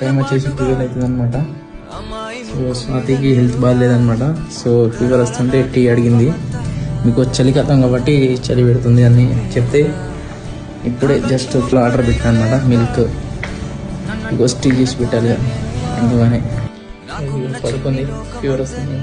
Time వచ్చేసి 12 అవుతుంది అనమాట. సో స్వాతికి హెల్త్ బాగాలేదనమాట. సో ఫీవర్ వస్తుంటే టీ అడిగింది. మీకు చలికాలం కాబట్టి చలి పెడుతుంది అని చెప్తే ఇప్పుడే జస్ట్ ఇట్లా ఆర్డర్ పెట్టాను అనమాట. మిల్క్ టీ చేసి పెట్టాలి అందుకని పడుకుంది, ఫీవర్ వస్తుంది.